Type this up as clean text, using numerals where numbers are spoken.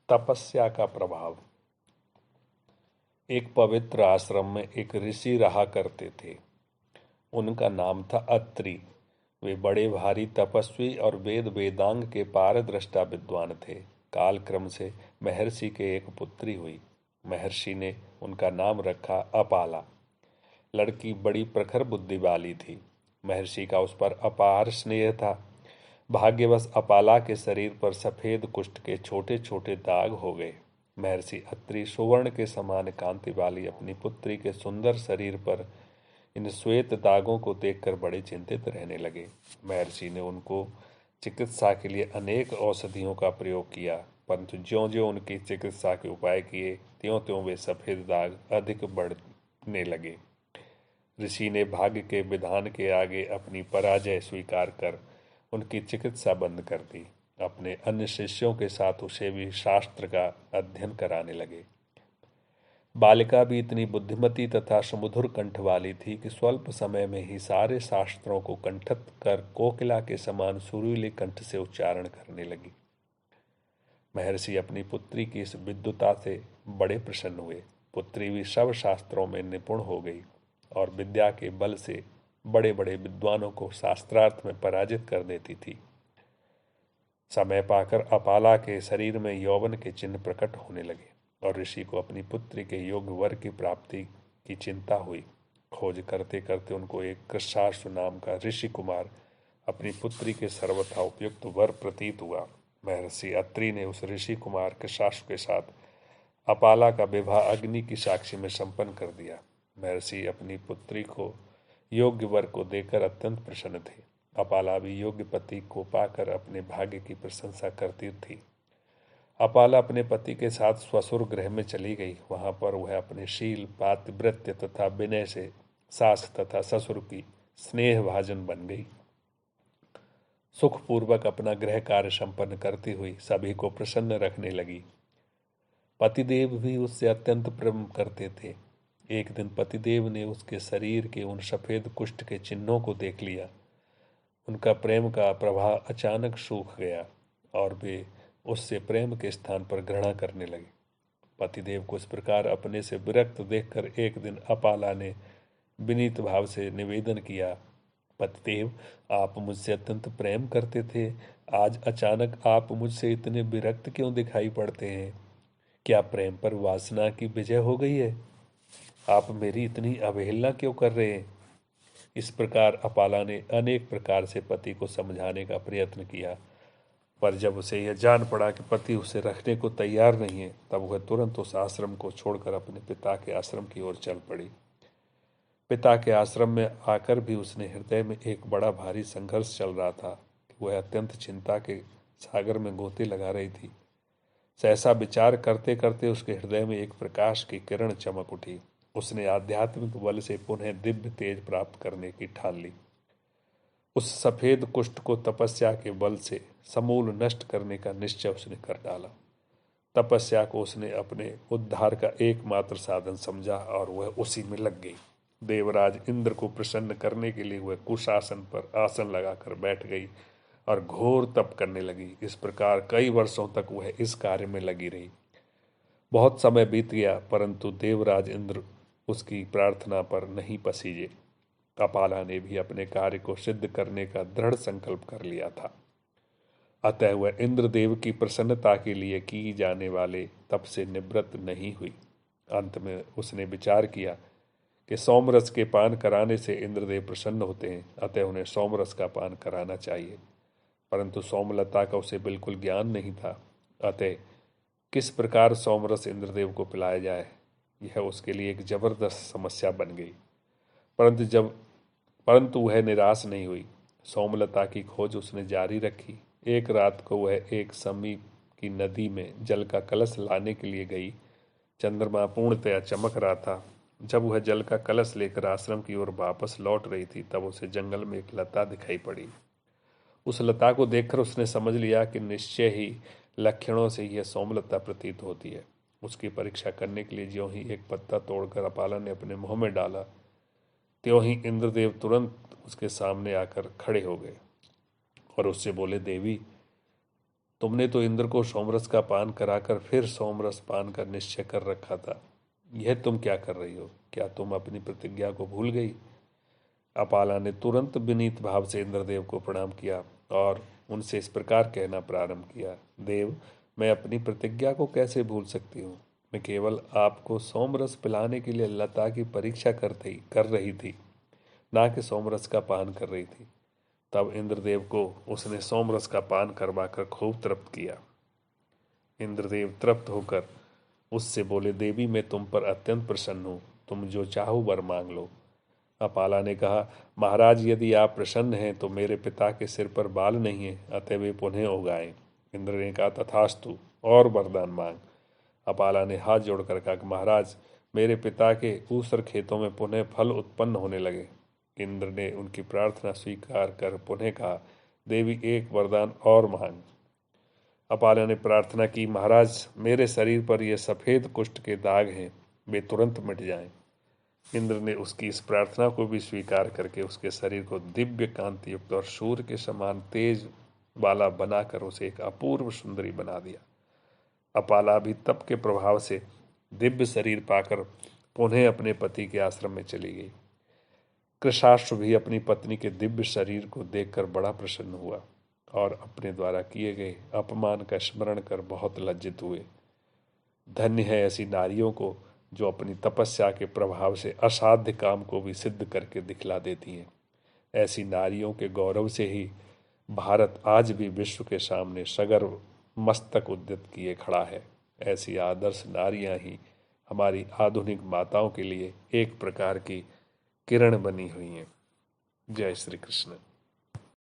तपस्या का प्रभाव। एक पवित्र आश्रम में एक ऋषि रहा करते थे। उनका नाम था अत्रि। वे बड़े भारी तपस्वी और वेद वेदांग के पारदृष्टा विद्वान थे। कालक्रम से महर्षि के एक पुत्री हुई। महर्षि ने उनका नाम रखा अपाला। लड़की बड़ी प्रखर बुद्धि वाली थी। महर्षि का उस पर अपार स्नेह था। भाग्यवश अपाला के शरीर पर सफेद कुष्ठ के छोटे छोटे दाग हो गए। महर्षि अत्रि सुवर्ण के समान कांति वाली अपनी पुत्री के सुंदर शरीर पर इन श्वेत दागों को देखकर बड़े चिंतित रहने लगे। महर्षि ने उनको चिकित्सा के लिए अनेक औषधियों का प्रयोग किया, परंतु ज्यों-ज्यों उनकी चिकित्सा के उपाय किए त्यों-त्यों वे सफेद दाग अधिक बढ़ने लगे। ऋषि ने भाग्य के विधान के आगे अपनी पराजय स्वीकार कर उनकी चिकित्सा बंद कर दी। अपने अन्य शिष्यों के साथ उसे भी शास्त्र का अध्ययन कराने लगे। बालिका भी इतनी बुद्धिमती तथा सुमधुर कंठ वाली थी कि स्वल्प समय में ही सारे शास्त्रों को कंठस्थ कर कोकिला के समान सुरीले कंठ से उच्चारण करने लगी। महर्षि अपनी पुत्री की इस विद्वता से बड़े प्रसन्न हुए। पुत्री भी सब शास्त्रों में निपुण हो गई और विद्या के बल से बड़े बड़े विद्वानों को शास्त्रार्थ में पराजित कर देती थी। समय पाकर अपाला के शरीर में यौवन के चिन्ह प्रकट होने लगे और ऋषि को अपनी पुत्री के योग्य वर की प्राप्ति की चिंता हुई। खोज करते करते उनको एक कृशाश्व नाम का ऋषि कुमार अपनी पुत्री के सर्वथा उपयुक्त वर प्रतीत हुआ। महर्षि अत्रि ने उस ऋषि कुमार कृशाश्व के साथ अपाला का विवाह अग्नि की साक्षी में संपन्न कर दिया। महर्षि अपनी पुत्री को योग्य वर को देकर अत्यंत प्रसन्न थे। अपाला भी योग्य पति को पाकर अपने भाग्य की प्रशंसा करती थी। अपाला अपने पति के साथ स्वसुर गृह में चली गई। वहां पर वह अपने शील, पातिव्रत्य तथा विनय से सास तथा ससुर की स्नेह भाजन बन गई। सुखपूर्वक अपना गृह कार्य संपन्न करती हुई सभी को प्रसन्न रखने लगी। पतिदेव भी उससे अत्यंत प्रेम करते थे। एक दिन पतिदेव ने उसके शरीर के उन सफेद कुष्ठ के चिन्हों को देख लिया। उनका प्रेम का प्रवाह अचानक सूख गया और वे उससे प्रेम के स्थान पर घृणा करने लगे। पतिदेव को इस प्रकार अपने से विरक्त देखकर एक दिन अपाला ने विनीत भाव से निवेदन किया, पतिदेव, आप मुझसे अत्यंत प्रेम करते थे, आज अचानक आप मुझसे इतने विरक्त क्यों दिखाई पड़ते हैं? क्या प्रेम पर वासना की विजय हो गई है? आप मेरी इतनी अवहेलना क्यों कर रहे हैं? इस प्रकार अपाला ने अनेक प्रकार से पति को समझाने का प्रयत्न किया, पर जब उसे यह जान पड़ा कि पति उसे रखने को तैयार नहीं है, तब वह तुरंत उस आश्रम को छोड़कर अपने पिता के आश्रम की ओर चल पड़ी। पिता के आश्रम में आकर भी उसने हृदय में एक बड़ा भारी संघर्ष चल रहा था कि वह अत्यंत चिंता के सागर में गोते लगा रही थी। सहसा विचार करते करते उसके हृदय में एक प्रकाश की किरण चमक उठी। उसने आध्यात्मिक बल से पुनः दिव्य तेज प्राप्त करने की ठान ली। उस सफेद कुष्ठ को तपस्या के बल से समूल नष्ट करने का निश्चय उसने कर डाला। तपस्या को उसने अपने उद्धार का एकमात्र साधन समझा और वह उसी में लग गई। देवराज इंद्र को प्रसन्न करने के लिए वह कुशासन पर आसन लगाकर बैठ गई और घोर तप करने लगी। इस प्रकार कई वर्षों तक वह इस कार्य में लगी रही। बहुत समय बीत गया, परंतु देवराज इंद्र उसकी प्रार्थना पर नहीं पसीजे। अपाला ने भी अपने कार्य को सिद्ध करने का दृढ़ संकल्प कर लिया था। अतः वह इंद्रदेव की प्रसन्नता के लिए की जाने वाले तप से निवृत्त नहीं हुई। अंत में उसने विचार किया कि सोमरस के पान कराने से इंद्रदेव प्रसन्न होते हैं, अतः उन्हें सोमरस का पान कराना चाहिए। परंतु सोमलता का उसे बिल्कुल ज्ञान नहीं था, अतः किस प्रकार सोमरस इंद्रदेव को पिलाया जाए, यह उसके लिए एक जबरदस्त समस्या बन गई। परंतु वह निराश नहीं हुई। सोमलता की खोज उसने जारी रखी। एक रात को वह एक समीप की नदी में जल का कलश लाने के लिए गई। चंद्रमा पूर्णतया चमक रहा था। जब वह जल का कलश लेकर आश्रम की ओर वापस लौट रही थी, तब उसे जंगल में एक लता दिखाई पड़ी। उस लता को देखकर उसने समझ लिया कि निश्चय ही लक्षणों से यह सोमलता प्रतीत होती है। उसकी परीक्षा करने के लिए ज्यों ही एक पत्ता तोड़कर अपाला ने अपने मुंह में डाला, त्यों ही इंद्रदेव तुरंत उसके सामने आकर खड़े हो गए और उससे बोले, देवी, तुमने तो इंद्र को सोमरस का पान कराकर फिर सोमरस पान का निश्चय कर रखा था। यह तुम क्या कर रही हो? क्या तुम अपनी प्रतिज्ञा को भूल गई? अपाला ने तुरंत विनीत भाव से इंद्रदेव को प्रणाम किया और उनसे इस प्रकार कहना प्रारंभ किया, देव, मैं अपनी प्रतिज्ञा को कैसे भूल सकती हूँ? मैं केवल आपको सोमरस पिलाने के लिए लता की परीक्षा कर रही थी, ना कि सोमरस का पान कर रही थी। तब इंद्रदेव को उसने सोमरस का पान करवाकर खूब तृप्त किया। इंद्रदेव तृप्त होकर उससे बोले, देवी, मैं तुम पर अत्यंत प्रसन्न हूँ, तुम जो चाहो वर मांग लो। अपाला ने कहा, महाराज, यदि आप प्रसन्न हैं तो मेरे पिता के सिर पर बाल नहीं है, अतः वे पुनः उगाएं। इंद्र ने कहा, तथास्तु, और वरदान मांग। अपाला ने हाथ जोड़कर कहा कि महाराज, मेरे पिता के ऊसर खेतों में पुनः फल उत्पन्न होने लगे। इंद्र ने उनकी प्रार्थना स्वीकार कर पुनः कहा, देवी, एक वरदान और मांग। अपाला ने प्रार्थना की, महाराज, मेरे शरीर पर ये सफ़ेद कुष्ठ के दाग हैं, वे तुरंत मिट जाएं। इंद्र ने उसकी इस प्रार्थना को भी स्वीकार करके उसके शरीर को दिव्य कांति युक्त और सूर्य के समान तेज वाला बनाकर उसे एक अपूर्व सुंदरी बना दिया। अपाला भी तप के प्रभाव से दिव्य शरीर पाकर पुनः अपने पति के आश्रम में चली गई। कृशाश्व भी अपनी पत्नी के दिव्य शरीर को देखकर बड़ा प्रसन्न हुआ और अपने द्वारा किए गए अपमान का स्मरण कर बहुत लज्जित हुए। धन्य है ऐसी नारियों को जो अपनी तपस्या के प्रभाव से असाध्य काम को भी सिद्ध करके दिखला देती हैं। ऐसी नारियों के गौरव से ही भारत आज भी विश्व के सामने सगर्व मस्तक उद्यत किए खड़ा है। ऐसी आदर्श नारियां ही हमारी आधुनिक माताओं के लिए एक प्रकार की किरण बनी हुई हैं। जय श्री कृष्ण।